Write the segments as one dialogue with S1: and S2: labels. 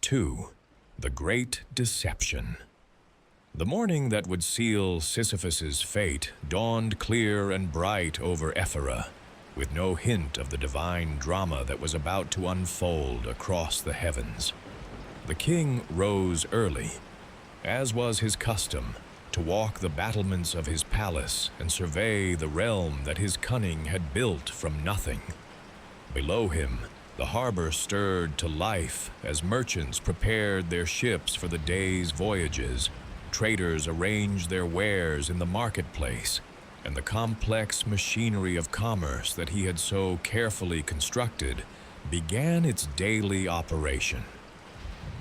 S1: 2. The Great Deception. The morning that would seal Sisyphus's fate dawned clear and bright over Ephyra, with no hint of the divine drama that was about to unfold across the heavens. The king rose early, as was his custom, to walk the battlements of his palace and survey the realm that his cunning had built from nothing. Below him, the harbor stirred to life as merchants prepared their ships for the day's voyages, traders arranged their wares in the marketplace, and the complex machinery of commerce that he had so carefully constructed began its daily operation.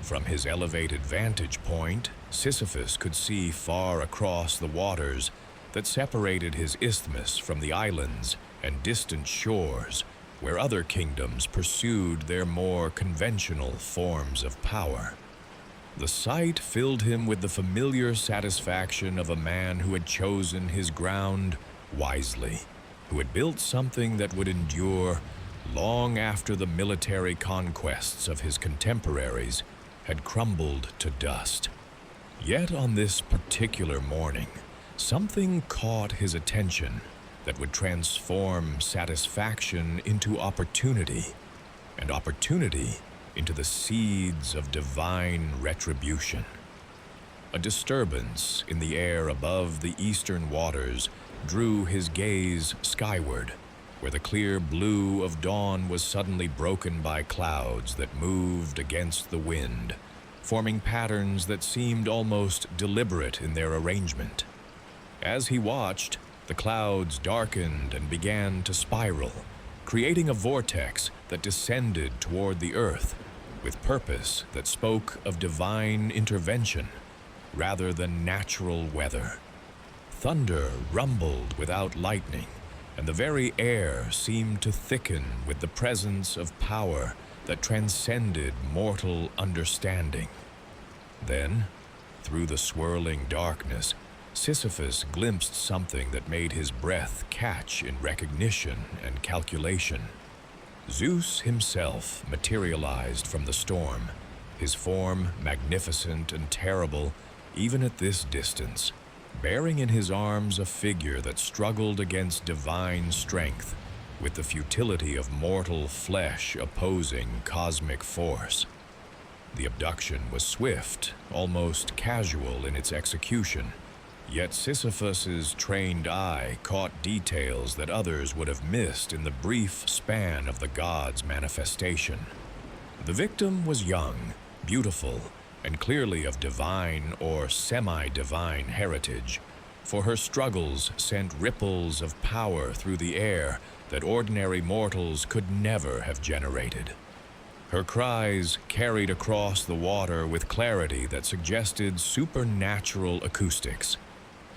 S1: From his elevated vantage point, Sisyphus could see far across the waters that separated his isthmus from the islands and distant shores where other kingdoms pursued their more conventional forms of power. The sight filled him with the familiar satisfaction of a man who had chosen his ground wisely, who had built something that would endure long after the military conquests of his contemporaries had crumbled to dust. Yet on this particular morning, something caught his attention that would transform satisfaction into opportunity, and opportunity into the seeds of divine retribution. A disturbance in the air above the eastern waters drew his gaze skyward, where the clear blue of dawn was suddenly broken by clouds that moved against the wind, forming patterns that seemed almost deliberate in their arrangement. As he watched, the clouds darkened and began to spiral, creating a vortex that descended toward the earth, with purpose that spoke of divine intervention rather than natural weather. Thunder rumbled without lightning, and the very air seemed to thicken with the presence of power that transcended mortal understanding. Then, through the swirling darkness, Sisyphus glimpsed something that made his breath catch in recognition and calculation. Zeus himself materialized from the storm, his form magnificent and terrible even at this distance, bearing in his arms a figure that struggled against divine strength, with the futility of mortal flesh opposing cosmic force. The abduction was swift, almost casual in its execution, yet Sisyphus's trained eye caught details that others would have missed in the brief span of the god's manifestation. The victim was young, beautiful, and clearly of divine or semi-divine heritage, for her struggles sent ripples of power through the air that ordinary mortals could never have generated. Her cries carried across the water with clarity that suggested supernatural acoustics.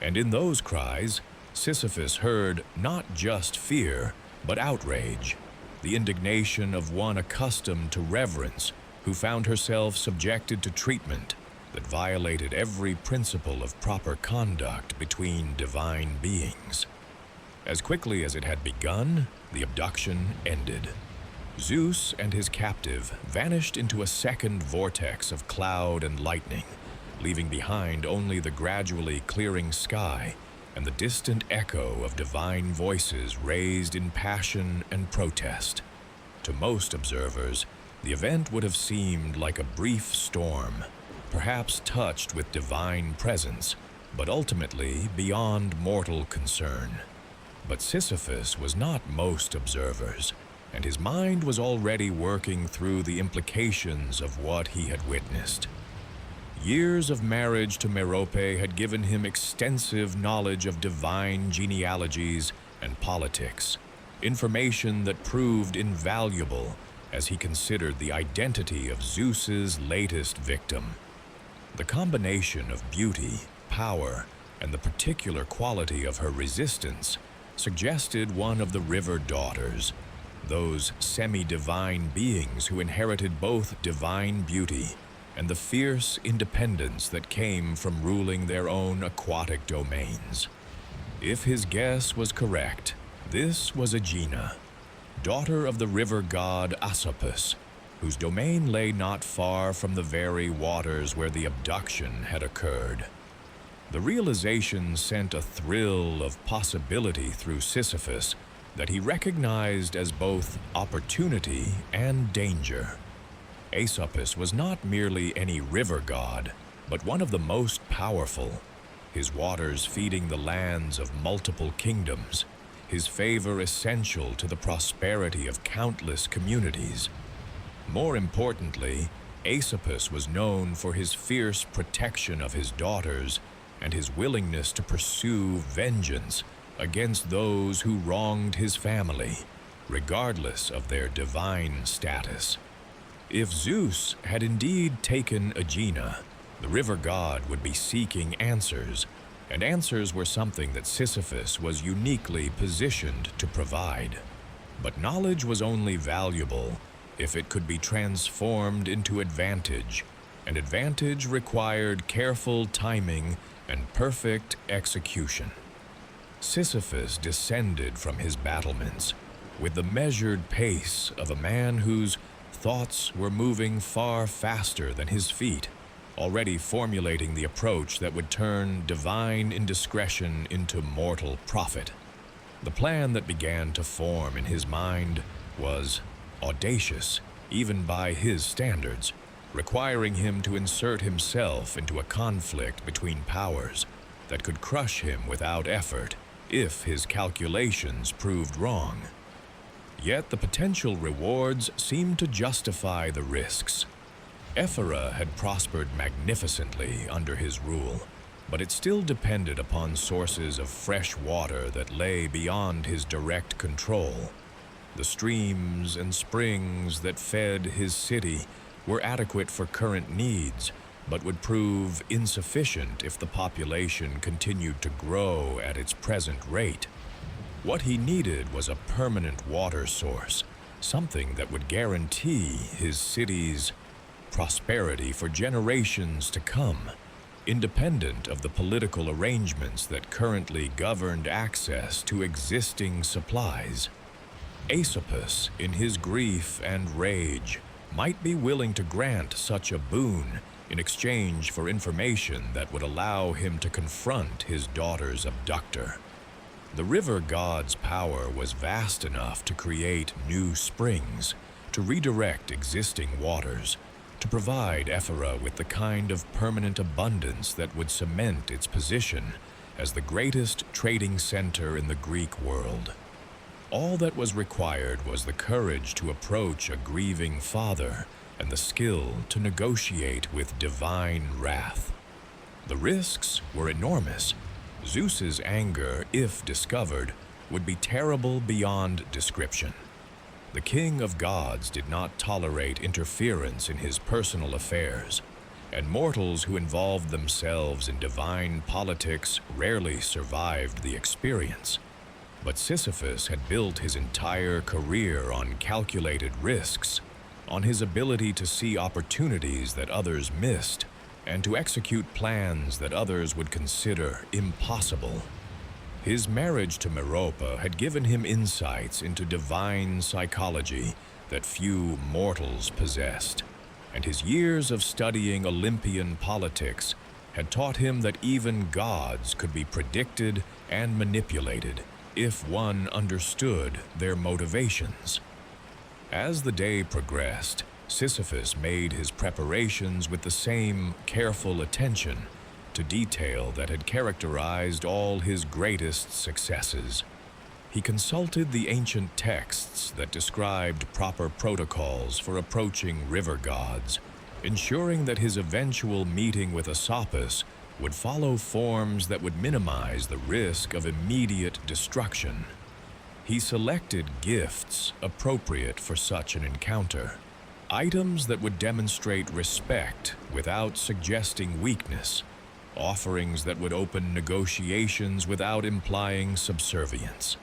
S1: And in those cries, Sisyphus heard not just fear, but outrage, the indignation of one accustomed to reverence, who found herself subjected to treatment that violated every principle of proper conduct between divine beings. As quickly as it had begun, the abduction ended. Zeus and his captive vanished into a second vortex of cloud and lightning, leaving behind only the gradually clearing sky and the distant echo of divine voices raised in passion and protest. To most observers, the event would have seemed like a brief storm, perhaps touched with divine presence, but ultimately beyond mortal concern. But Sisyphus was not most observers, and his mind was already working through the implications of what he had witnessed. Years of marriage to Merope had given him extensive knowledge of divine genealogies and politics, information that proved invaluable as he considered the identity of Zeus's latest victim. The combination of beauty, power, and the particular quality of her resistance suggested one of the river daughters, those semi-divine beings who inherited both divine beauty and the fierce independence that came from ruling their own aquatic domains. If his guess was correct, this was Aegina, daughter of the river god Asopus, whose domain lay not far from the very waters where the abduction had occurred. The realization sent a thrill of possibility through Sisyphus that he recognized as both opportunity and danger. Sisyphus was not merely any river god, but one of the most powerful, his waters feeding the lands of multiple kingdoms, his favor essential to the prosperity of countless communities. More importantly, Sisyphus was known for his fierce protection of his daughters and his willingness to pursue vengeance against those who wronged his family, regardless of their divine status. If Zeus had indeed taken Aegina, the river god would be seeking answers, and answers were something that Sisyphus was uniquely positioned to provide. But knowledge was only valuable if it could be transformed into advantage, and advantage required careful timing and perfect execution. Sisyphus descended from his battlements with the measured pace of a man whose thoughts were moving far faster than his feet, already formulating the approach that would turn divine indiscretion into mortal profit. The plan that began to form in his mind was audacious, even by his standards, requiring him to insert himself into a conflict between powers that could crush him without effort if his calculations proved wrong. Yet the potential rewards seemed to justify the risks. Ephyra had prospered magnificently under his rule, but it still depended upon sources of fresh water that lay beyond his direct control. The streams and springs that fed his city were adequate for current needs, but would prove insufficient if the population continued to grow at its present rate. What he needed was a permanent water source, something that would guarantee his city's prosperity for generations to come, independent of the political arrangements that currently governed access to existing supplies. Sisyphus, in his grief and rage, might be willing to grant such a boon in exchange for information that would allow him to confront his daughter's abductor. The river god's power was vast enough to create new springs, to redirect existing waters, to provide Ephyra with the kind of permanent abundance that would cement its position as the greatest trading center in the Greek world. All that was required was the courage to approach a grieving father and the skill to negotiate with divine wrath. The risks were enormous. Zeus's anger, if discovered, would be terrible beyond description. The king of gods did not tolerate interference in his personal affairs, and mortals who involved themselves in divine politics rarely survived the experience. But Sisyphus had built his entire career on calculated risks, on his ability to see opportunities that others missed, and to execute plans that others would consider impossible. His marriage to Merope had given him insights into divine psychology that few mortals possessed, and his years of studying Olympian politics had taught him that even gods could be predicted and manipulated if one understood their motivations. As the day progressed, Sisyphus made his preparations with the same careful attention to detail that had characterized all his greatest successes. He consulted the ancient texts that described proper protocols for approaching river gods, ensuring that his eventual meeting with Sisyphus would follow forms that would minimize the risk of immediate destruction. He selected gifts appropriate for such an encounter, items that would demonstrate respect without suggesting weakness, offerings that would open negotiations without implying subservience.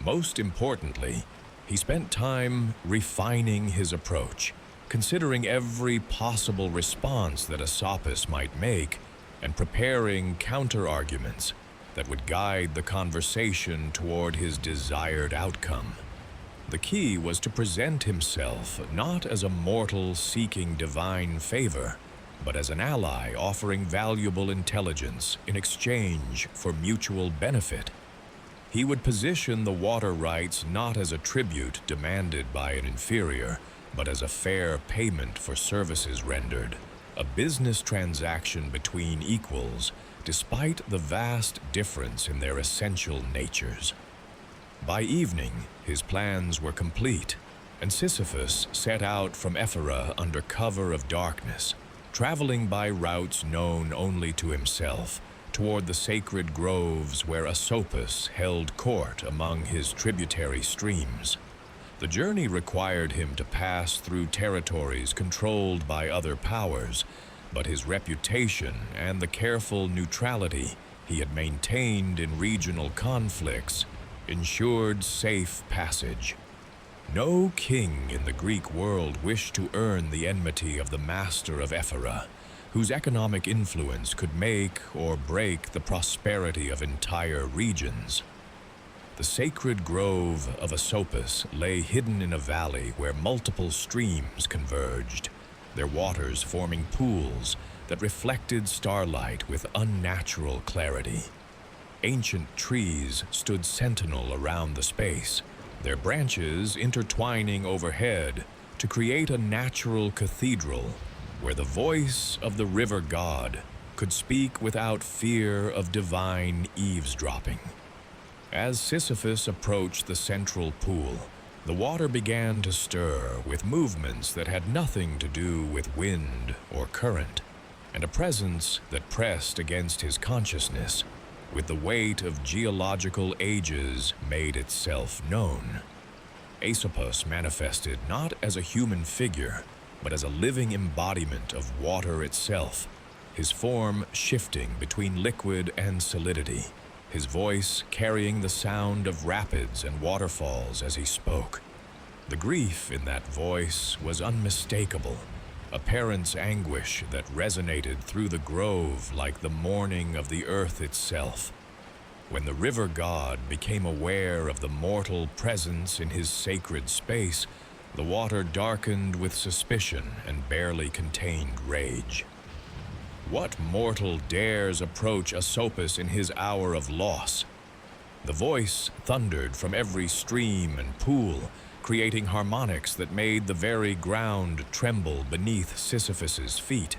S1: Most importantly, he spent time refining his approach, considering every possible response that Sisyphus might make and preparing counter-arguments that would guide the conversation toward his desired outcome. The key was to present himself not as a mortal seeking divine favor, but as an ally offering valuable intelligence in exchange for mutual benefit. He would position the water rights not as a tribute demanded by an inferior, but as a fair payment for services rendered, a business transaction between equals, despite the vast difference in their essential natures. By evening, his plans were complete, and Sisyphus set out from Ephyra under cover of darkness, traveling by routes known only to himself, toward the sacred groves where Sisyphus held court among his tributary streams. The journey required him to pass through territories controlled by other powers, but his reputation and the careful neutrality he had maintained in regional conflicts ensured safe passage. No king in the Greek world wished to earn the enmity of the master of Ephyra, whose economic influence could make or break the prosperity of entire regions. The sacred grove of Sisyphus lay hidden in a valley where multiple streams converged, their waters forming pools that reflected starlight with unnatural clarity. Ancient trees stood sentinel around the space, their branches intertwining overhead to create a natural cathedral where the voice of the river god could speak without fear of divine eavesdropping. As Sisyphus approached the central pool, the water began to stir with movements that had nothing to do with wind or current, and a presence that pressed against his consciousness with the weight of geological ages made itself known. Sisyphus manifested not as a human figure, but as a living embodiment of water itself, his form shifting between liquid and solidity, his voice carrying the sound of rapids and waterfalls as he spoke. The grief in that voice was unmistakable, a parent's anguish that resonated through the grove like the mourning of the earth itself. When the river god became aware of the mortal presence in his sacred space, the water darkened with suspicion and barely contained rage. What mortal dares approach Sisyphus in his hour of loss? The voice thundered from every stream and pool, creating harmonics that made the very ground tremble beneath Sisyphus's feet.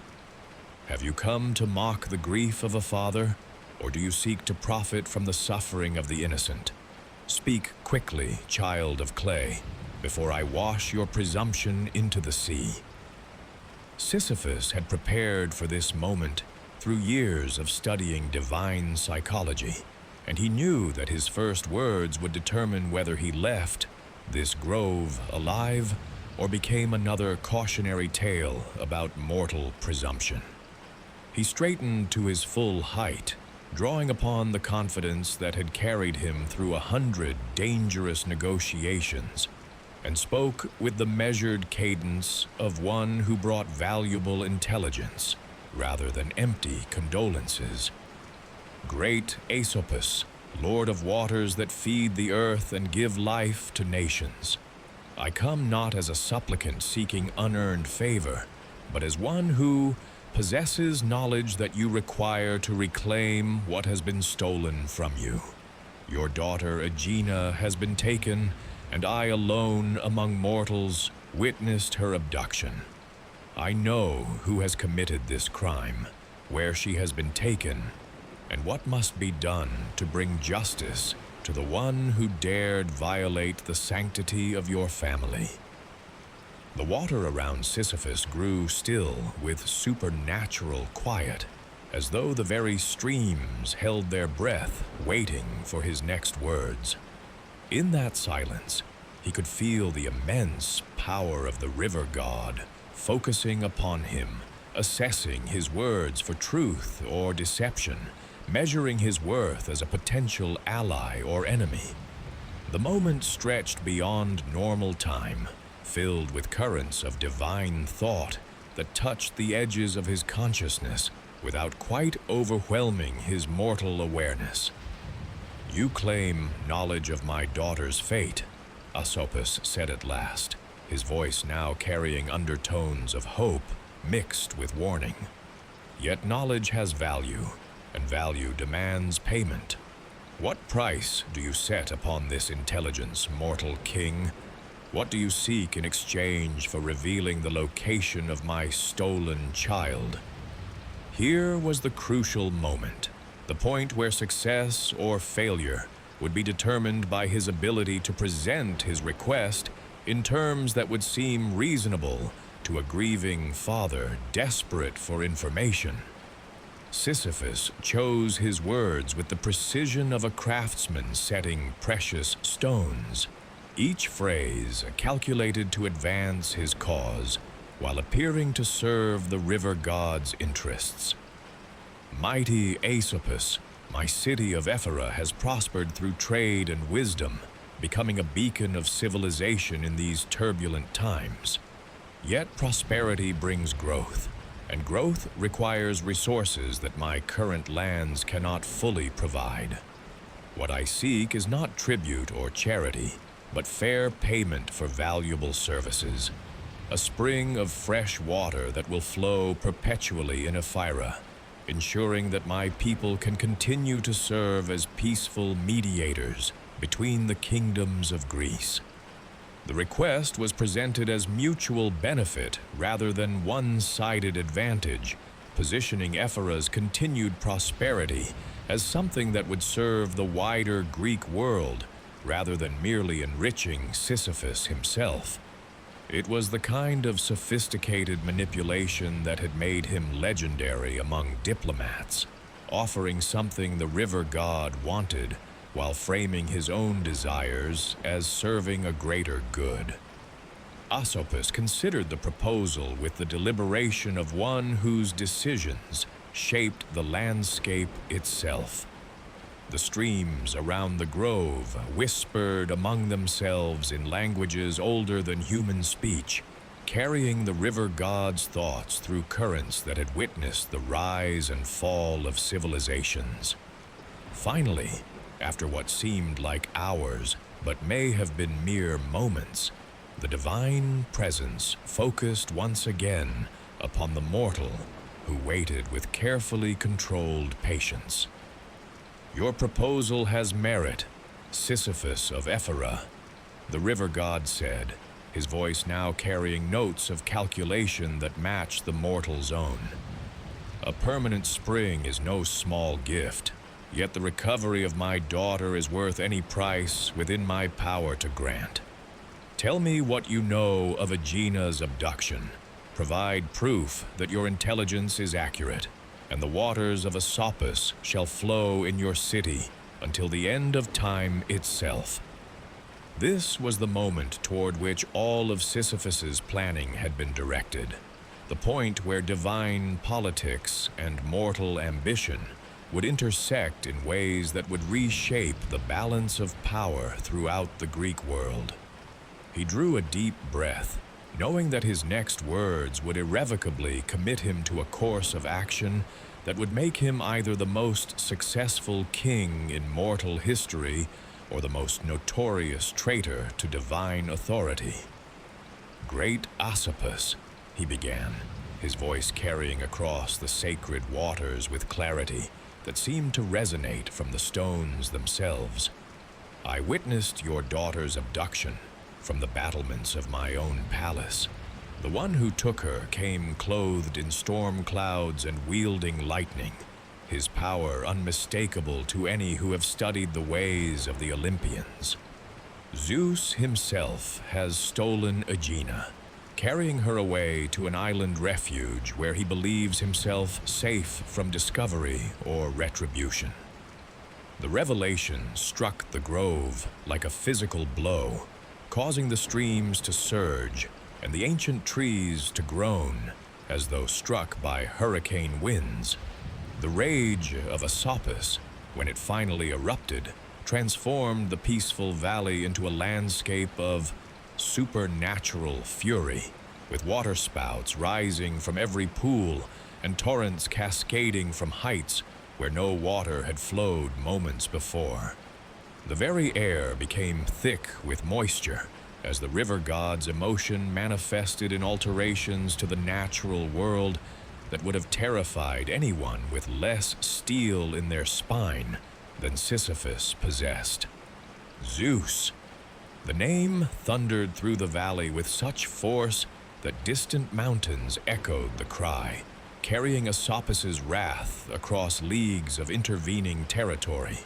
S1: Have you come to mock the grief of a father, or do you seek to profit from the suffering of the innocent? Speak quickly, child of clay, before I wash your presumption into the sea. Sisyphus had prepared for this moment through years of studying divine psychology, and he knew that his first words would determine whether he left this grove alive or became another cautionary tale about mortal presumption. He straightened to his full height, drawing upon the confidence that had carried him through 100 dangerous negotiations, and spoke with the measured cadence of one who brought valuable intelligence rather than empty condolences. Great Sisyphus, Lord of waters that feed the earth and give life to nations, I come not as a supplicant seeking unearned favor, but as one who possesses knowledge that you require to reclaim what has been stolen from you. Your daughter Aegina has been taken, and I alone among mortals witnessed her abduction. I know who has committed this crime, where she has been taken, and what must be done to bring justice to the one who dared violate the sanctity of your family. The water around Sisyphus grew still with supernatural quiet, as though the very streams held their breath, waiting for his next words. In that silence, he could feel the immense power of the river god focusing upon him, assessing his words for truth or deception, measuring his worth as a potential ally or enemy. The moment stretched beyond normal time, filled with currents of divine thought that touched the edges of his consciousness without quite overwhelming his mortal awareness. You claim knowledge of my daughter's fate. Asopus said at last, his voice now carrying undertones of hope mixed with warning. Yet knowledge has value, and value demands payment. What price do you set upon this intelligence, mortal king? What do you seek in exchange for revealing the location of my stolen child? Here was the crucial moment, the point where success or failure would be determined by his ability to present his request in terms that would seem reasonable to a grieving father desperate for information. Sisyphus chose his words with the precision of a craftsman setting precious stones, each phrase calculated to advance his cause while appearing to serve the river god's interests. Mighty Asopus, my city of Ephyra has prospered through trade and wisdom, becoming a beacon of civilization in these turbulent times. Yet prosperity brings growth, and growth requires resources that my current lands cannot fully provide. What I seek is not tribute or charity, but fair payment for valuable services. A spring of fresh water that will flow perpetually in Ephyra, ensuring that my people can continue to serve as peaceful mediators between the kingdoms of Greece. The request was presented as mutual benefit rather than one-sided advantage, positioning Ephyra's continued prosperity as something that would serve the wider Greek world rather than merely enriching Sisyphus himself. It was the kind of sophisticated manipulation that had made him legendary among diplomats, offering something the river god wanted while framing his own desires as serving a greater good. Asopus considered the proposal with the deliberation of one whose decisions shaped the landscape itself. The streams around the grove whispered among themselves in languages older than human speech, carrying the river god's thoughts through currents that had witnessed the rise and fall of civilizations. Finally, after what seemed like hours, but may have been mere moments, the divine presence focused once again upon the mortal who waited with carefully controlled patience. Your proposal has merit, Sisyphus of Ephyra, the river god said, his voice now carrying notes of calculation that matched the mortal's own. A permanent spring is no small gift, yet the recovery of my daughter is worth any price within my power to grant. Tell me what you know of Aegena's abduction. Provide proof that your intelligence is accurate, and the waters of Asopus shall flow in your city until the end of time itself. This was the moment toward which all of Sisyphus's planning had been directed, the point where divine politics and mortal ambition would intersect in ways that would reshape the balance of power throughout the Greek world. He drew a deep breath, knowing that his next words would irrevocably commit him to a course of action that would make him either the most successful king in mortal history or the most notorious traitor to divine authority. Great Asopus, he began, his voice carrying across the sacred waters with clarity that seemed to resonate from the stones themselves. I witnessed your daughter's abduction from the battlements of my own palace. The one who took her came clothed in storm clouds and wielding lightning, his power unmistakable to any who have studied the ways of the Olympians. Zeus himself has stolen Aegina, carrying her away to an island refuge where he believes himself safe from discovery or retribution. The revelation struck the grove like a physical blow, causing the streams to surge and the ancient trees to groan as though struck by hurricane winds. The rage of Asopus, when it finally erupted, transformed the peaceful valley into a landscape of supernatural fury, with waterspouts rising from every pool and torrents cascading from heights where no water had flowed moments before. The very air became thick with moisture, as the river god's emotion manifested in alterations to the natural world that would have terrified anyone with less steel in their spine than Sisyphus possessed. Zeus! The name thundered through the valley with such force that distant mountains echoed the cry, carrying Sisyphus's wrath across leagues of intervening territory.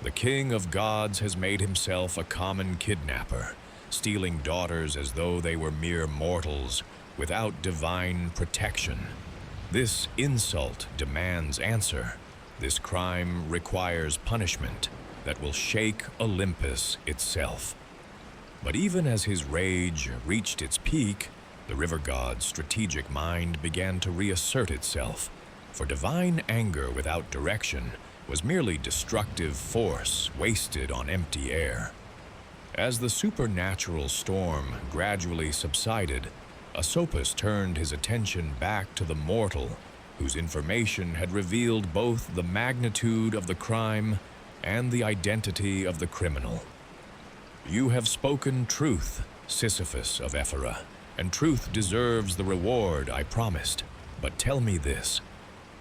S1: The king of gods has made himself a common kidnapper, stealing daughters as though they were mere mortals, without divine protection. This insult demands answer. This crime requires punishment that will shake Olympus itself. But even as his rage reached its peak, the river god's strategic mind began to reassert itself, for divine anger without direction was merely destructive force wasted on empty air. As the supernatural storm gradually subsided, Sisyphus turned his attention back to the mortal, whose information had revealed both the magnitude of the crime and the identity of the criminal. "You have spoken truth, Sisyphus of Ephyra, and truth deserves the reward I promised. But tell me this,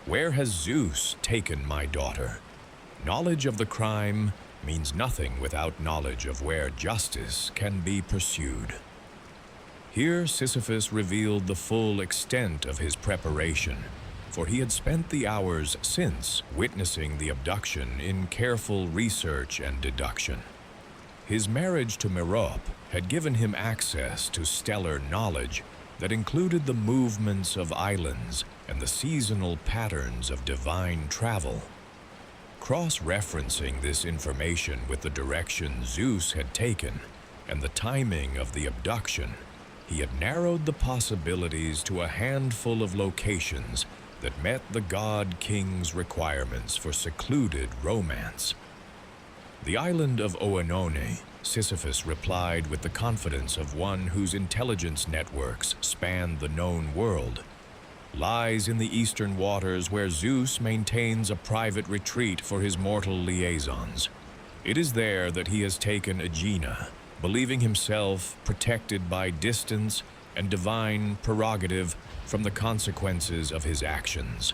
S1: where has Zeus taken my daughter? Knowledge of the crime means nothing without knowledge of where justice can be pursued." Here Sisyphus revealed the full extent of his preparation, for he had spent the hours since witnessing the abduction in careful research and deduction. His marriage to Merope had given him access to stellar knowledge that included the movements of islands and the seasonal patterns of divine travel. Cross-referencing this information with the direction Zeus had taken and the timing of the abduction, he had narrowed the possibilities to a handful of locations that met the god-king's requirements for secluded romance. The island of Oenone, Sisyphus replied with the confidence of one whose intelligence networks spanned the known world, lies in the eastern waters where Zeus maintains a private retreat for his mortal liaisons. It is there that he has taken Aegina, believing himself protected by distance and divine prerogative from the consequences of his actions.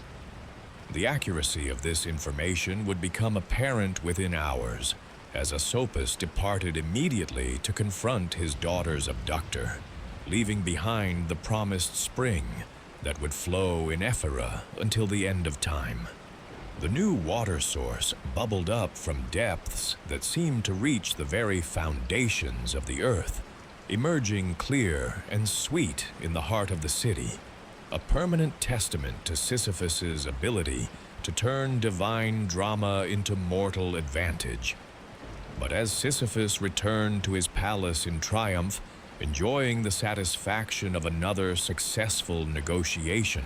S1: The accuracy of this information would become apparent within hours, as Sisyphus departed immediately to confront his daughter's abductor, leaving behind the promised spring that would flow in Ephyra until the end of time. The new water source bubbled up from depths that seemed to reach the very foundations of the earth, emerging clear and sweet in the heart of the city, a permanent testament to Sisyphus's ability to turn divine drama into mortal advantage. But as Sisyphus returned to his palace in triumph, enjoying the satisfaction of another successful negotiation,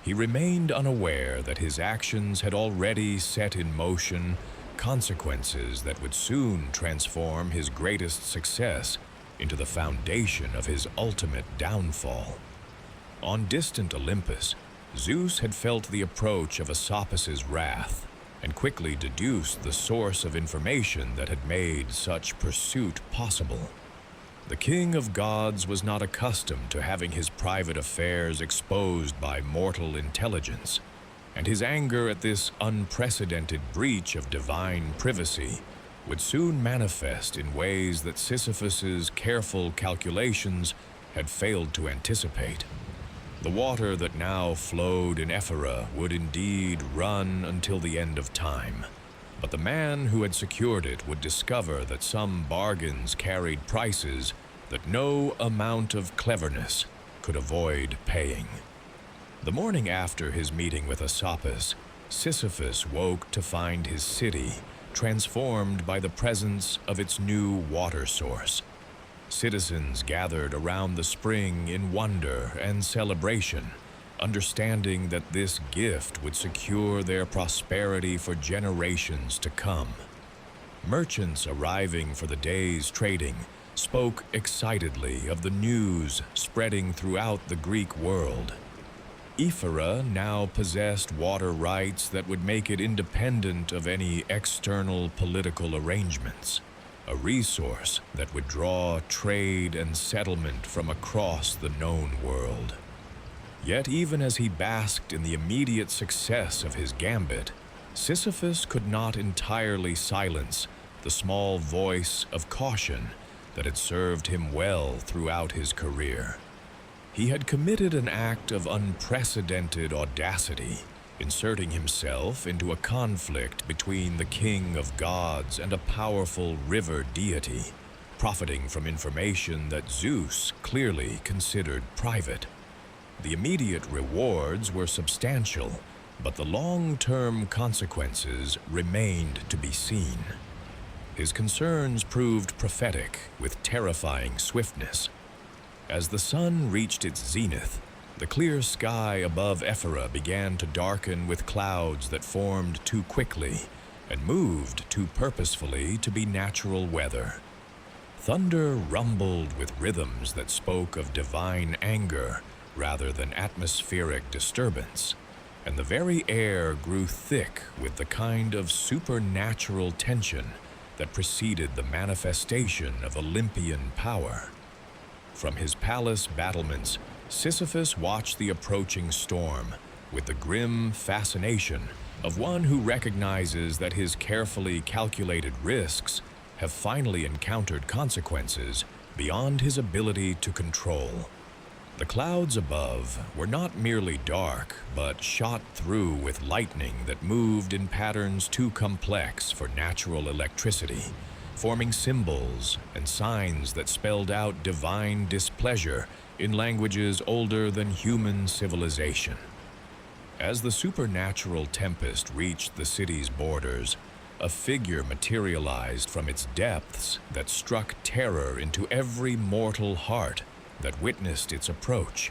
S1: he remained unaware that his actions had already set in motion consequences that would soon transform his greatest success into the foundation of his ultimate downfall. On distant Olympus, Zeus had felt the approach of Sisyphus's wrath and quickly deduced the source of information that had made such pursuit possible. The king of gods was not accustomed to having his private affairs exposed by mortal intelligence, and his anger at this unprecedented breach of divine privacy would soon manifest in ways that Sisyphus's careful calculations had failed to anticipate. The water that now flowed in Ephyra would indeed run until the end of time, but the man who had secured it would discover that some bargains carried prices that no amount of cleverness could avoid paying. The morning after his meeting with Sisyphus, Sisyphus woke to find his city transformed by the presence of its new water source. Citizens gathered around the spring in wonder and celebration, understanding that this gift would secure their prosperity for generations to come. Merchants arriving for the day's trading spoke excitedly of the news spreading throughout the Greek world. Ephyra now possessed water rights that would make it independent of any external political arrangements, a resource that would draw trade and settlement from across the known world. Yet even as he basked in the immediate success of his gambit, Sisyphus could not entirely silence the small voice of caution that had served him well throughout his career. He had committed an act of unprecedented audacity, inserting himself into a conflict between the king of gods and a powerful river deity, profiting from information that Zeus clearly considered private. The immediate rewards were substantial, but the long-term consequences remained to be seen. His concerns proved prophetic with terrifying swiftness. As the sun reached its zenith, the clear sky above Ephyra began to darken with clouds that formed too quickly and moved too purposefully to be natural weather. Thunder rumbled with rhythms that spoke of divine anger rather than atmospheric disturbance, and the very air grew thick with the kind of supernatural tension that preceded the manifestation of Olympian power. From his palace battlements, Sisyphus watched the approaching storm with the grim fascination of one who recognizes that his carefully calculated risks have finally encountered consequences beyond his ability to control. The clouds above were not merely dark, but shot through with lightning that moved in patterns too complex for natural electricity, forming symbols and signs that spelled out divine displeasure in languages older than human civilization. As the supernatural tempest reached the city's borders, a figure materialized from its depths that struck terror into every mortal heart that witnessed its approach.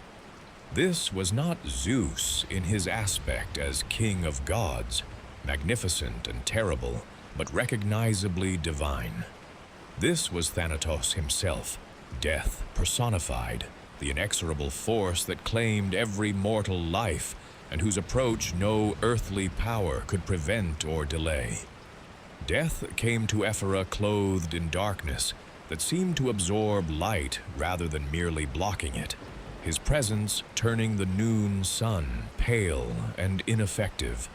S1: This was not Zeus in his aspect as king of gods, magnificent and terrible, but recognizably divine. This was Thanatos himself, death personified, the inexorable force that claimed every mortal life and whose approach no earthly power could prevent or delay. Death came to Ephyra clothed in darkness that seemed to absorb light rather than merely blocking it, his presence turning the noon sun pale and ineffective.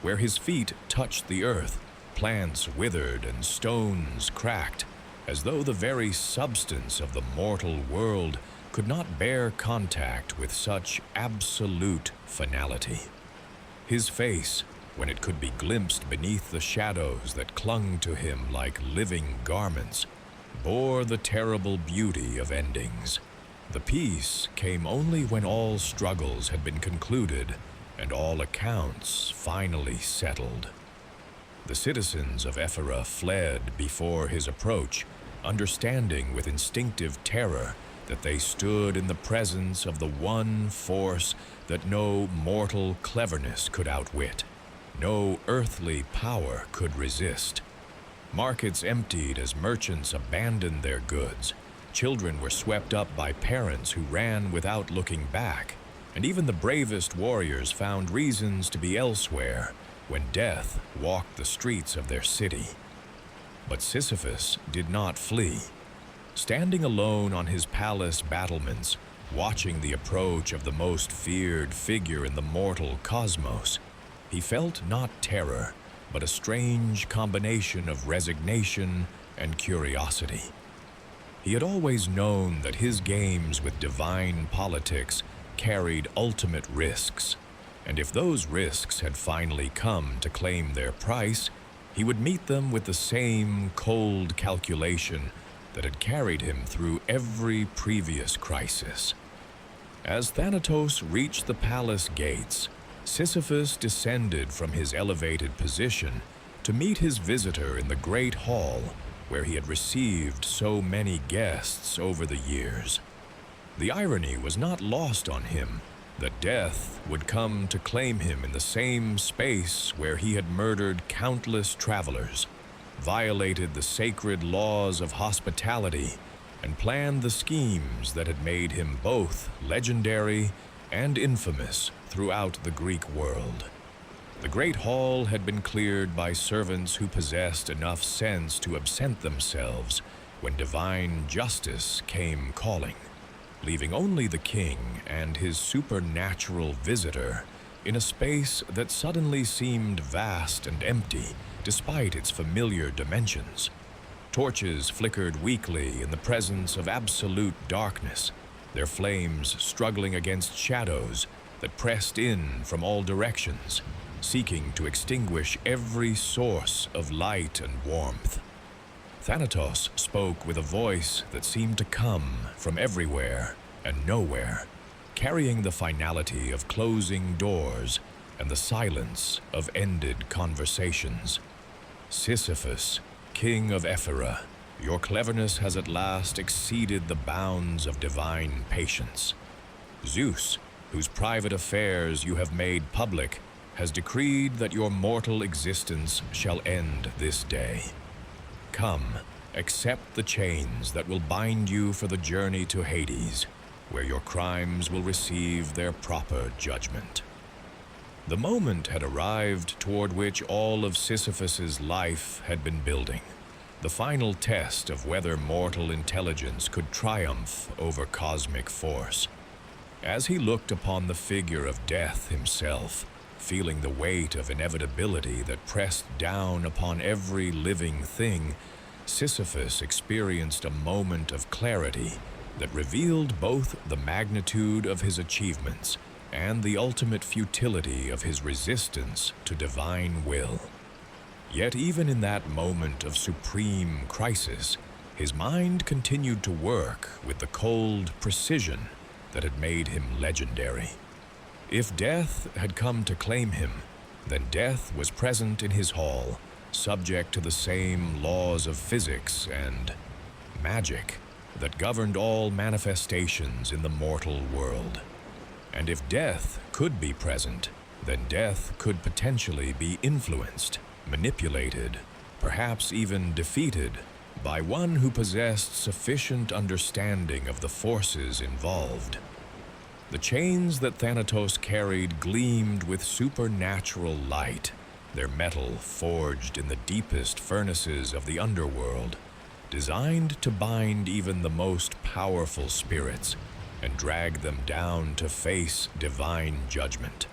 S1: Where his feet touched the earth, plants withered and stones cracked, as though the very substance of the mortal world could not bear contact with such absolute finality. His face, when it could be glimpsed beneath the shadows that clung to him like living garments, bore the terrible beauty of endings. The peace came only when all struggles had been concluded and all accounts finally settled. The citizens of Ephyra fled before his approach, understanding with instinctive terror that they stood in the presence of the one force that no mortal cleverness could outwit, no earthly power could resist. Markets emptied as merchants abandoned their goods. Children were swept up by parents who ran without looking back, and even the bravest warriors found reasons to be elsewhere when death walked the streets of their city. But Sisyphus did not flee. Standing alone on his palace battlements, watching the approach of the most feared figure in the mortal cosmos, he felt not terror, but a strange combination of resignation and curiosity. He had always known that his games with divine politics carried ultimate risks, and if those risks had finally come to claim their price, he would meet them with the same cold calculation that had carried him through every previous crisis. As Thanatos reached the palace gates, Sisyphus descended from his elevated position to meet his visitor in the great hall where he had received so many guests over the years. The irony was not lost on him that death would come to claim him in the same space where he had murdered countless travelers, violated the sacred laws of hospitality, and planned the schemes that had made him both legendary and infamous throughout the Greek world. The great hall had been cleared by servants who possessed enough sense to absent themselves when divine justice came calling, leaving only the king and his supernatural visitor in a space that suddenly seemed vast and empty despite its familiar dimensions. Torches flickered weakly in the presence of absolute darkness, their flames struggling against shadows that pressed in from all directions, seeking to extinguish every source of light and warmth. Thanatos spoke with a voice that seemed to come from everywhere and nowhere, carrying the finality of closing doors and the silence of ended conversations. Sisyphus, king of Ephyra, your cleverness has at last exceeded the bounds of divine patience. Zeus, whose private affairs you have made public, has decreed that your mortal existence shall end this day. Come, accept the chains that will bind you for the journey to Hades, where your crimes will receive their proper judgment. The moment had arrived toward which all of Sisyphus's life had been building, the final test of whether mortal intelligence could triumph over cosmic force. As he looked upon the figure of death himself, feeling the weight of inevitability that pressed down upon every living thing, Sisyphus experienced a moment of clarity that revealed both the magnitude of his achievements and the ultimate futility of his resistance to divine will. Yet even in that moment of supreme crisis, his mind continued to work with the cold precision that had made him legendary. If death had come to claim him, then death was present in his hall, subject to the same laws of physics and magic that governed all manifestations in the mortal world. And if death could be present, then death could potentially be influenced, manipulated, perhaps even defeated by one who possessed sufficient understanding of the forces involved. The chains that Thanatos carried gleamed with supernatural light, their metal forged in the deepest furnaces of the underworld, designed to bind even the most powerful spirits and drag them down to face divine judgment.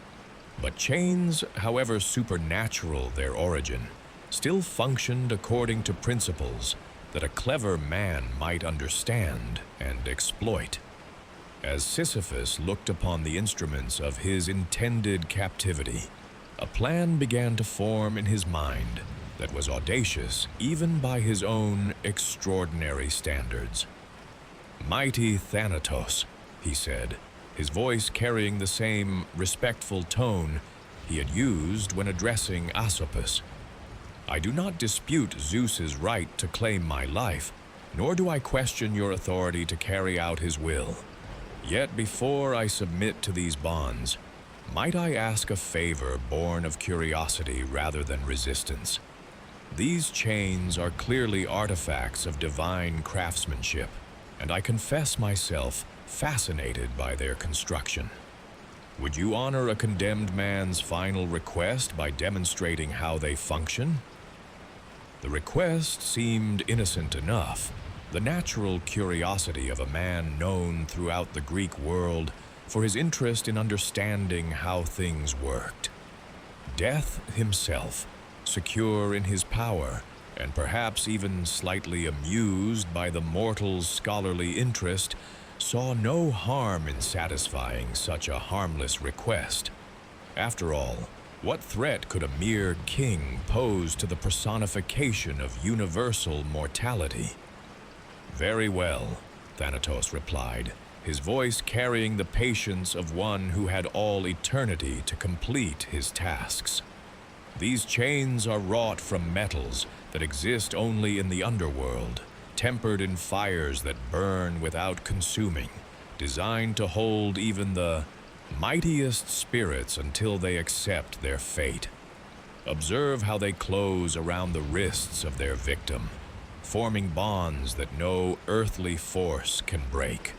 S1: But chains, however supernatural their origin, still functioned according to principles that a clever man might understand and exploit. As Sisyphus looked upon the instruments of his intended captivity, a plan began to form in his mind that was audacious even by his own extraordinary standards. "Mighty Thanatos," he said, his voice carrying the same respectful tone he had used when addressing Asopus. "I do not dispute Zeus's right to claim my life, nor do I question your authority to carry out his will. Yet before I submit to these bonds, might I ask a favor born of curiosity rather than resistance? These chains are clearly artifacts of divine craftsmanship, and I confess myself fascinated by their construction. Would you honor a condemned man's final request by demonstrating how they function?" The request seemed innocent enough, the natural curiosity of a man known throughout the Greek world for his interest in understanding how things worked. Death himself, secure in his power, and perhaps even slightly amused by the mortal's scholarly interest, saw no harm in satisfying such a harmless request. After all, what threat could a mere king pose to the personification of universal mortality? "Very well," Thanatos replied, his voice carrying the patience of one who had all eternity to complete his tasks. "These chains are wrought from metals that exist only in the underworld, tempered in fires that burn without consuming, designed to hold even the mightiest spirits until they accept their fate. Observe how they close around the wrists of their victim, forming bonds that no earthly force can break."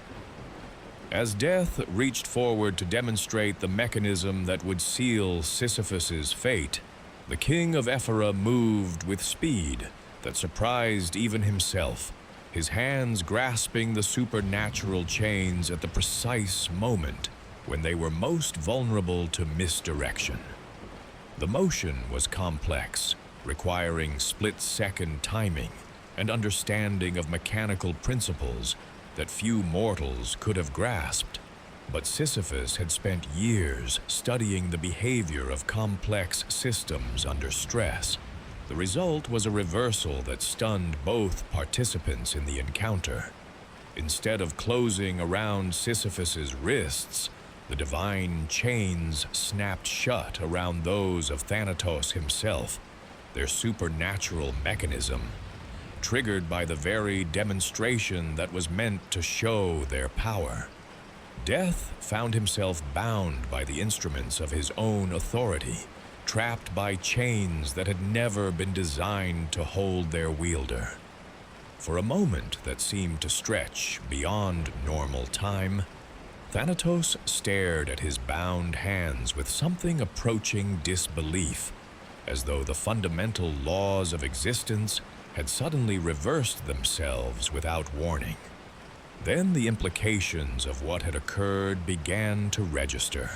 S1: As Death reached forward to demonstrate the mechanism that would seal Sisyphus's fate, the king of Ephyra moved with speed that surprised even himself, his hands grasping the supernatural chains at the precise moment when they were most vulnerable to misdirection. The motion was complex, requiring split-second timing and understanding of mechanical principles that few mortals could have grasped. But Sisyphus had spent years studying the behavior of complex systems under stress. The result was a reversal that stunned both participants in the encounter. Instead of closing around Sisyphus's wrists, the divine chains snapped shut around those of Thanatos himself, their supernatural mechanism, triggered by the very demonstration that was meant to show their power. Death found himself bound by the instruments of his own authority, trapped by chains that had never been designed to hold their wielder. For a moment that seemed to stretch beyond normal time, Thanatos stared at his bound hands with something approaching disbelief, as though the fundamental laws of existence had suddenly reversed themselves without warning. Then the implications of what had occurred began to register,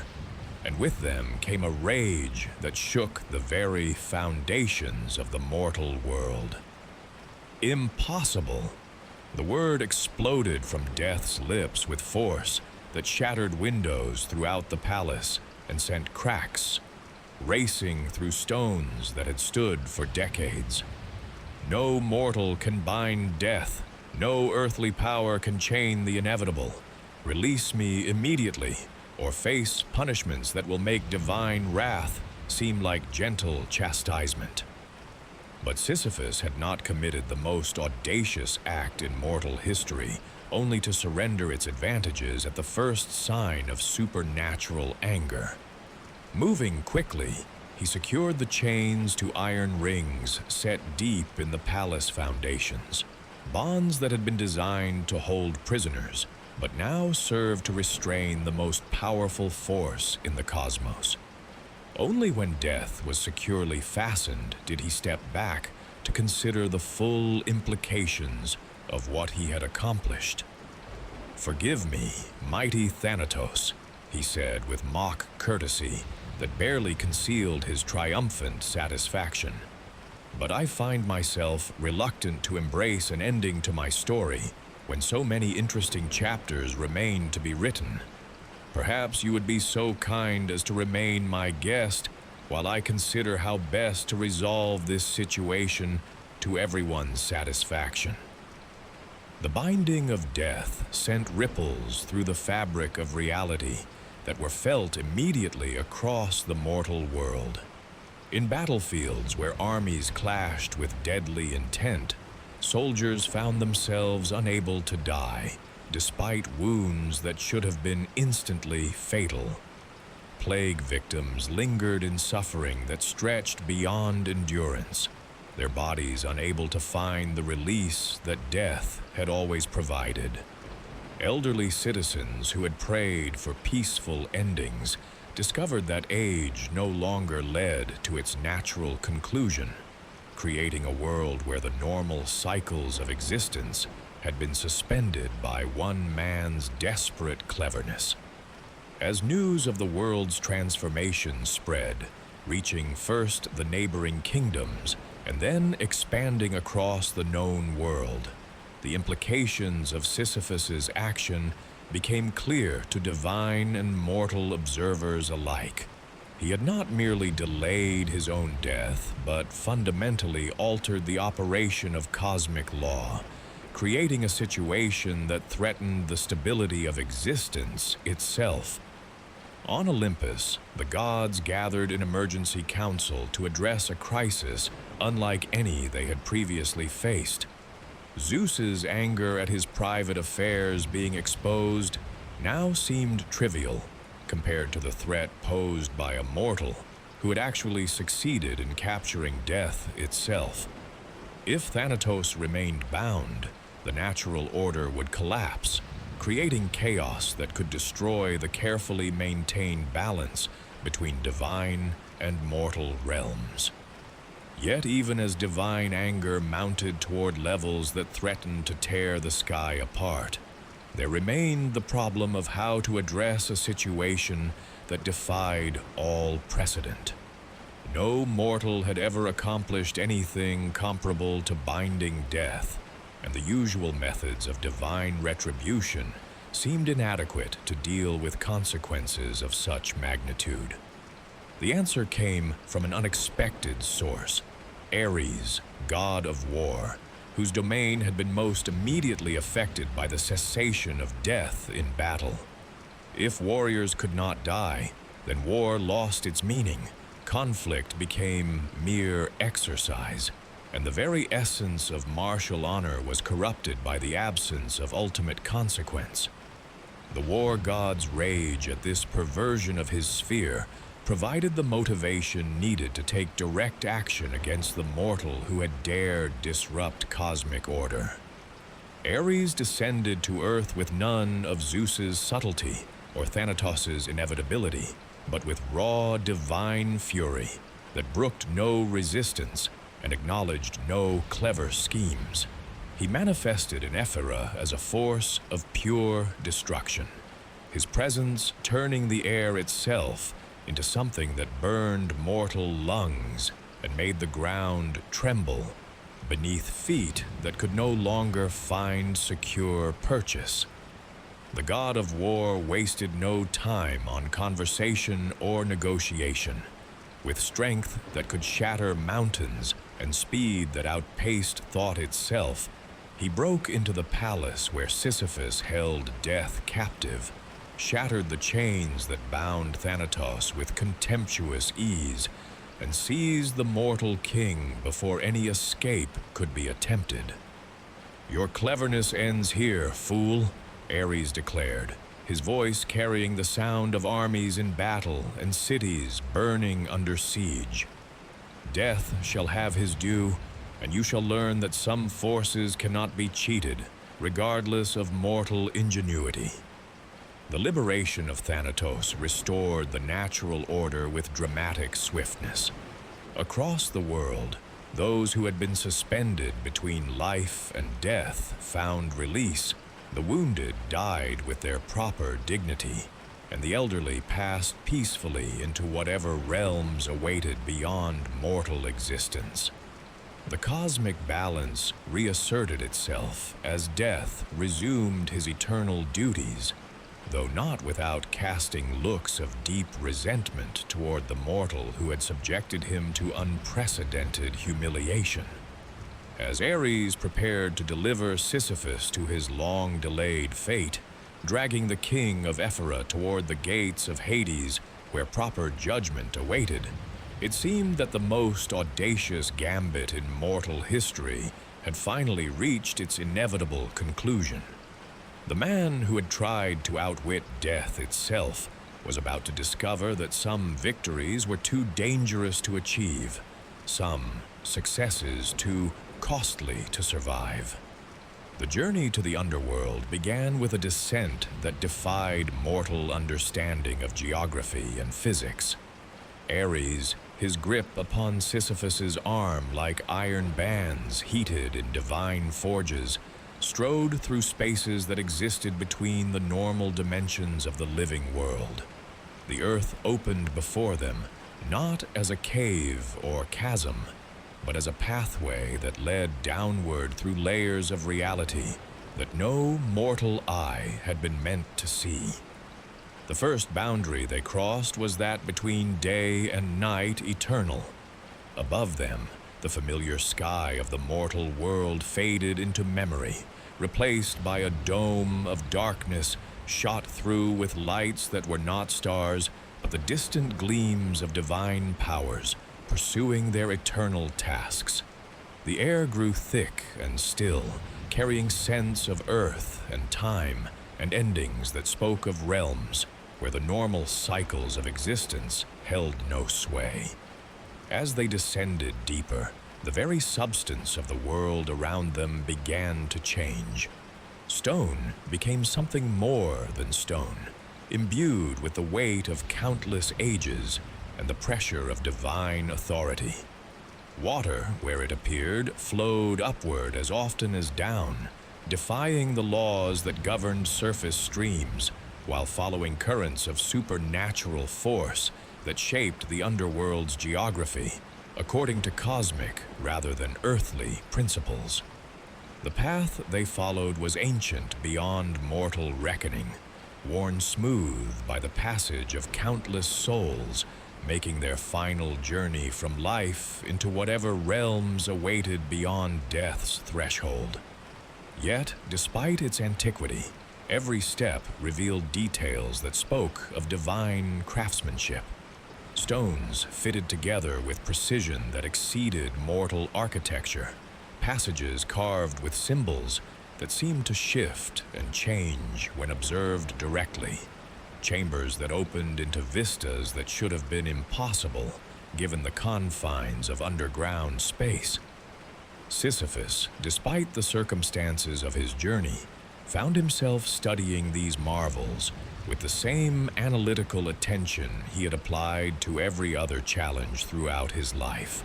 S1: and with them came a rage that shook the very foundations of the mortal world. Impossible! The word exploded from Death's lips with force that shattered windows throughout the palace and sent cracks racing through stones that had stood for decades. No mortal can bind death. No earthly power can chain the inevitable. Release me immediately, or face punishments that will make divine wrath seem like gentle chastisement. But Sisyphus had not committed the most audacious act in mortal history, only to surrender its advantages at the first sign of supernatural anger. Moving quickly, he secured the chains to iron rings set deep in the palace foundations, bonds that had been designed to hold prisoners, but now served to restrain the most powerful force in the cosmos. Only when Death was securely fastened did he step back to consider the full implications of what he had accomplished. "Forgive me, mighty Thanatos," he said with mock courtesy that barely concealed his triumphant satisfaction. "But I find myself reluctant to embrace an ending to my story when so many interesting chapters remain to be written. Perhaps you would be so kind as to remain my guest while I consider how best to resolve this situation to everyone's satisfaction." The binding of death sent ripples through the fabric of reality that were felt immediately across the mortal world. In battlefields where armies clashed with deadly intent, soldiers found themselves unable to die, despite wounds that should have been instantly fatal. Plague victims lingered in suffering that stretched beyond endurance, their bodies unable to find the release that death had always provided. Elderly citizens who had prayed for peaceful endings discovered that age no longer led to its natural conclusion, creating a world where the normal cycles of existence had been suspended by one man's desperate cleverness. As news of the world's transformation spread, reaching first the neighboring kingdoms and then expanding across the known world, the implications of Sisyphus's action became clear to divine and mortal observers alike. He had not merely delayed his own death, but fundamentally altered the operation of cosmic law, creating a situation that threatened the stability of existence itself. On Olympus, the gods gathered an emergency council to address a crisis unlike any they had previously faced. Zeus's anger at his private affairs being exposed now seemed trivial compared to the threat posed by a mortal who had actually succeeded in capturing death itself. If Thanatos remained bound, the natural order would collapse, creating chaos that could destroy the carefully maintained balance between divine and mortal realms. Yet even as divine anger mounted toward levels that threatened to tear the sky apart, there remained the problem of how to address a situation that defied all precedent. No mortal had ever accomplished anything comparable to binding death, and the usual methods of divine retribution seemed inadequate to deal with consequences of such magnitude. The answer came from an unexpected source: Ares, god of war, whose domain had been most immediately affected by the cessation of death in battle. If warriors could not die, then war lost its meaning. Conflict became mere exercise, and the very essence of martial honor was corrupted by the absence of ultimate consequence. The war god's rage at this perversion of his sphere provided the motivation needed to take direct action against the mortal who had dared disrupt cosmic order. Ares descended to Earth with none of Zeus's subtlety or Thanatos' inevitability, but with raw divine fury that brooked no resistance and acknowledged no clever schemes. He manifested in Ephyra as a force of pure destruction, his presence turning the air itself into something that burned mortal lungs and made the ground tremble beneath feet that could no longer find secure purchase. The god of war wasted no time on conversation or negotiation. With strength that could shatter mountains and speed that outpaced thought itself, he broke into the palace where Sisyphus held death captive, shattered the chains that bound Thanatos with contemptuous ease, and seized the mortal king before any escape could be attempted. "Your cleverness ends here, fool," Ares declared, his voice carrying the sound of armies in battle and cities burning under siege. "Death shall have his due, and you shall learn that some forces cannot be cheated, regardless of mortal ingenuity." The liberation of Thanatos restored the natural order with dramatic swiftness. Across the world, those who had been suspended between life and death found release. The wounded died with their proper dignity, and the elderly passed peacefully into whatever realms awaited beyond mortal existence. The cosmic balance reasserted itself as death resumed his eternal duties, though not without casting looks of deep resentment toward the mortal who had subjected him to unprecedented humiliation. As Ares prepared to deliver Sisyphus to his long-delayed fate, dragging the king of Ephyra toward the gates of Hades, where proper judgment awaited, it seemed that the most audacious gambit in mortal history had finally reached its inevitable conclusion. The man who had tried to outwit death itself was about to discover that some victories were too dangerous to achieve, some successes too costly to survive. The journey to the underworld began with a descent that defied mortal understanding of geography and physics. Ares, his grip upon Sisyphus's arm like iron bands heated in divine forges, strode through spaces that existed between the normal dimensions of the living world. The earth opened before them, not as a cave or chasm, but as a pathway that led downward through layers of reality that no mortal eye had been meant to see. The first boundary they crossed was that between day and night eternal. Above them, the familiar sky of the mortal world faded into memory, replaced by a dome of darkness shot through with lights that were not stars, but the distant gleams of divine powers pursuing their eternal tasks. The air grew thick and still, carrying scents of earth and time and endings that spoke of realms where the normal cycles of existence held no sway. As they descended deeper, the very substance of the world around them began to change. Stone became something more than stone, imbued with the weight of countless ages and the pressure of divine authority. Water, where it appeared, flowed upward as often as down, defying the laws that governed surface streams, while following currents of supernatural force that shaped the underworld's geography, according to cosmic rather than earthly principles. The path they followed was ancient beyond mortal reckoning, worn smooth by the passage of countless souls, making their final journey from life into whatever realms awaited beyond death's threshold. Yet, despite its antiquity, every step revealed details that spoke of divine craftsmanship. Stones fitted together with precision that exceeded mortal architecture, passages carved with symbols that seemed to shift and change when observed directly, chambers that opened into vistas that should have been impossible given the confines of underground space. Sisyphus, despite the circumstances of his journey, found himself studying these marvels with the same analytical attention he had applied to every other challenge throughout his life.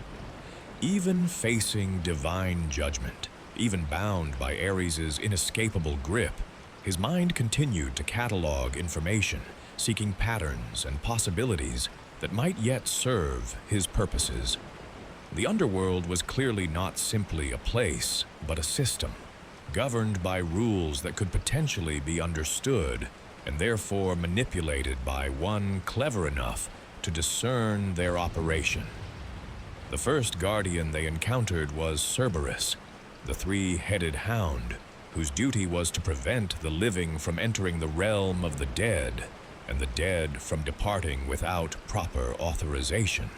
S1: Even facing divine judgment, even bound by Ares's inescapable grip, his mind continued to catalog information, seeking patterns and possibilities that might yet serve his purposes. The underworld was clearly not simply a place, but a system, governed by rules that could potentially be understood and therefore manipulated by one clever enough to discern their operation. The first guardian they encountered was Cerberus, the three-headed hound, whose duty was to prevent the living from entering the realm of the dead, and the dead from departing without proper authorization.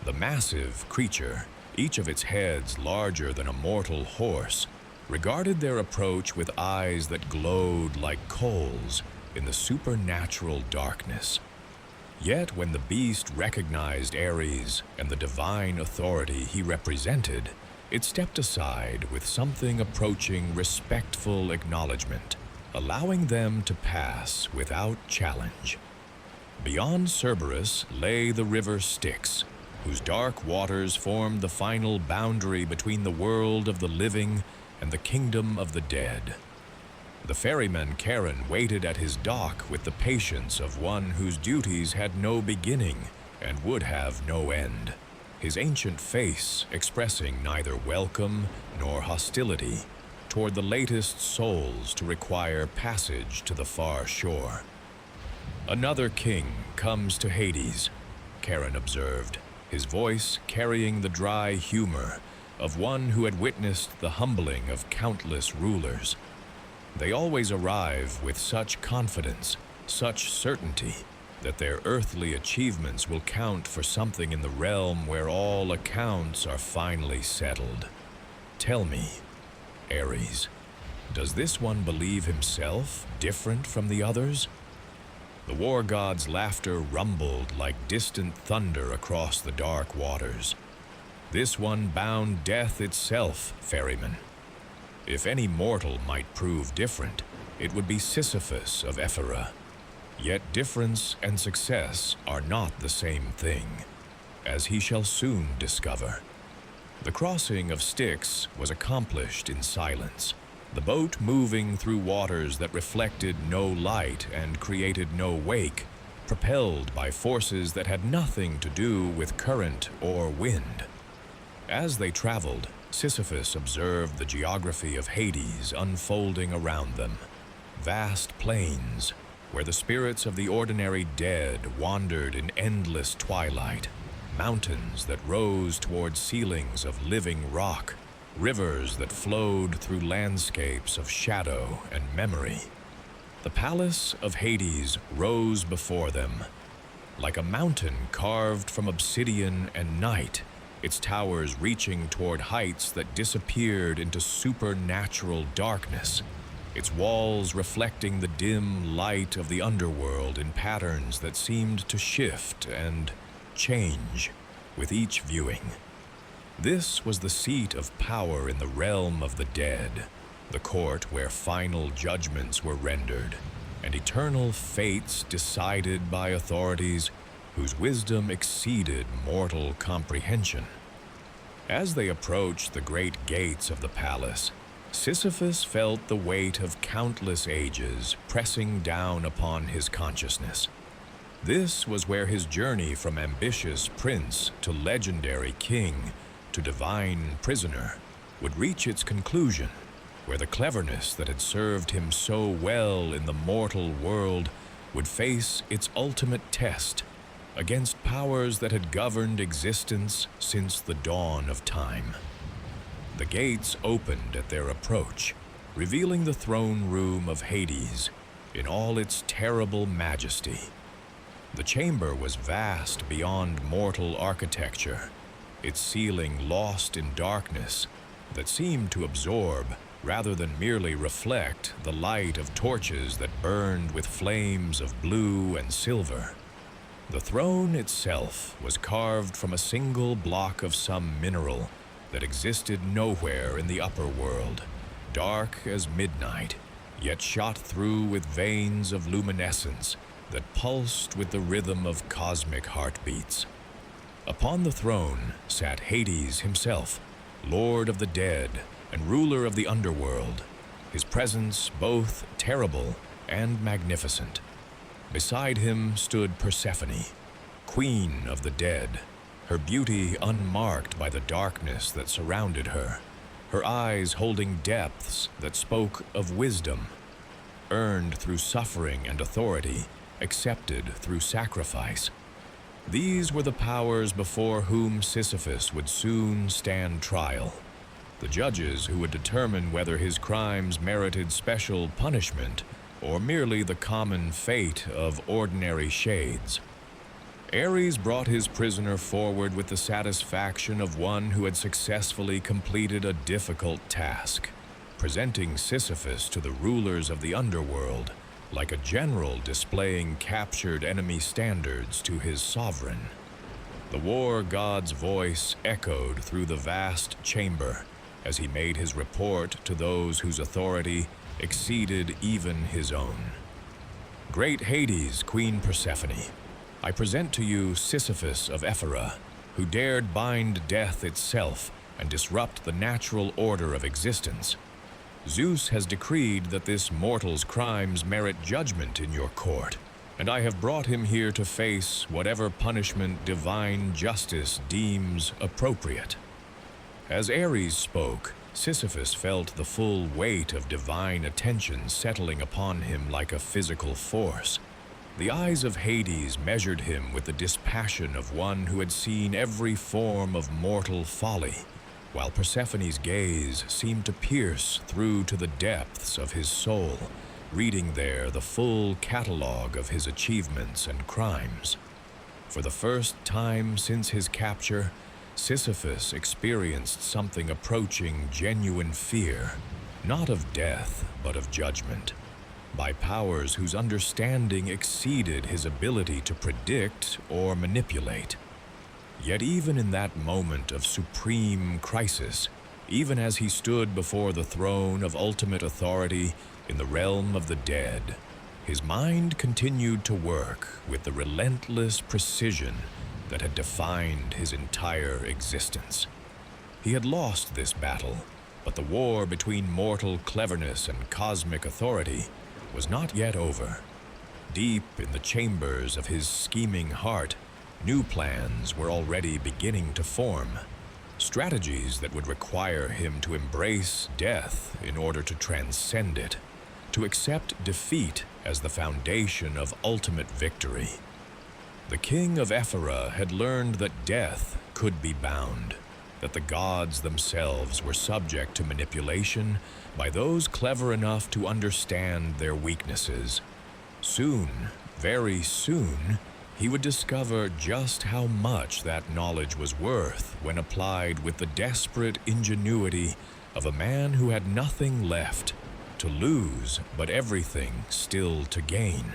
S1: The massive creature, each of its heads larger than a mortal horse, regarded their approach with eyes that glowed like coals in the supernatural darkness. Yet when the beast recognized Ares and the divine authority he represented, it stepped aside with something approaching respectful acknowledgement, allowing them to pass without challenge. Beyond Cerberus lay the river Styx, whose dark waters formed the final boundary between the world of the living and the kingdom of the dead. The ferryman Charon waited at his dock with the patience of one whose duties had no beginning and would have no end, his ancient face expressing neither welcome nor hostility toward the latest souls to require passage to the far shore. "Another king comes to Hades," Charon observed, his voice carrying the dry humor of one who had witnessed the humbling of countless rulers. They always arrive with such confidence, such certainty, that their earthly achievements will count for something in the realm where all accounts are finally settled. Tell me, Ares, does this one believe himself different from the others? The war god's laughter rumbled like distant thunder across the dark waters. This one bound death itself, ferryman. If any mortal might prove different, it would be Sisyphus of Ephyra. Yet difference and success are not the same thing, as he shall soon discover. The crossing of Styx was accomplished in silence, the boat moving through waters that reflected no light and created no wake, propelled by forces that had nothing to do with current or wind. As they traveled, Sisyphus observed the geography of Hades unfolding around them. Vast plains, where the spirits of the ordinary dead wandered in endless twilight, mountains that rose toward ceilings of living rock, rivers that flowed through landscapes of shadow and memory. The palace of Hades rose before them, like a mountain carved from obsidian and night, its towers reaching toward heights that disappeared into supernatural darkness, its walls reflecting the dim light of the underworld in patterns that seemed to shift and change with each viewing. This was the seat of power in the realm of the dead, the court where final judgments were rendered, and eternal fates decided by authorities whose wisdom exceeded mortal comprehension. As they approached the great gates of the palace, Sisyphus felt the weight of countless ages pressing down upon his consciousness. This was where his journey from ambitious prince to legendary king to divine prisoner would reach its conclusion, where the cleverness that had served him so well in the mortal world would face its ultimate test against powers that had governed existence since the dawn of time. The gates opened at their approach, revealing the throne room of Hades in all its terrible majesty. The chamber was vast beyond mortal architecture, its ceiling lost in darkness that seemed to absorb rather than merely reflect the light of torches that burned with flames of blue and silver. The throne itself was carved from a single block of some mineral that existed nowhere in the upper world, dark as midnight, yet shot through with veins of luminescence that pulsed with the rhythm of cosmic heartbeats. Upon the throne sat Hades himself, lord of the dead and ruler of the underworld, his presence both terrible and magnificent. Beside him stood Persephone, queen of the dead, her beauty unmarked by the darkness that surrounded her, her eyes holding depths that spoke of wisdom, earned through suffering and authority, accepted through sacrifice. These were the powers before whom Sisyphus would soon stand trial, the judges who would determine whether his crimes merited special punishment or merely the common fate of ordinary shades. Ares brought his prisoner forward with the satisfaction of one who had successfully completed a difficult task, presenting Sisyphus to the rulers of the underworld like a general displaying captured enemy standards to his sovereign. The war god's voice echoed through the vast chamber as he made his report to those whose authority exceeded even his own. Great Hades, Queen Persephone, I present to you Sisyphus of Ephyra, who dared bind death itself and disrupt the natural order of existence. Zeus has decreed that this mortal's crimes merit judgment in your court, and I have brought him here to face whatever punishment divine justice deems appropriate. As Ares spoke, Sisyphus felt the full weight of divine attention settling upon him like a physical force. The eyes of Hades measured him with the dispassion of one who had seen every form of mortal folly, while Persephone's gaze seemed to pierce through to the depths of his soul, reading there the full catalog of his achievements and crimes. For the first time since his capture, Sisyphus experienced something approaching genuine fear, not of death, but of judgment, by powers whose understanding exceeded his ability to predict or manipulate. Yet even in that moment of supreme crisis, even as he stood before the throne of ultimate authority in the realm of the dead, his mind continued to work with the relentless precision that had defined his entire existence. He had lost this battle, but the war between mortal cleverness and cosmic authority was not yet over. Deep in the chambers of his scheming heart, new plans were already beginning to form, strategies that would require him to embrace death in order to transcend it, to accept defeat as the foundation of ultimate victory. The king of Ephyra had learned that death could be bound, that the gods themselves were subject to manipulation by those clever enough to understand their weaknesses. Soon, very soon, he would discover just how much that knowledge was worth when applied with the desperate ingenuity of a man who had nothing left to lose but everything still to gain.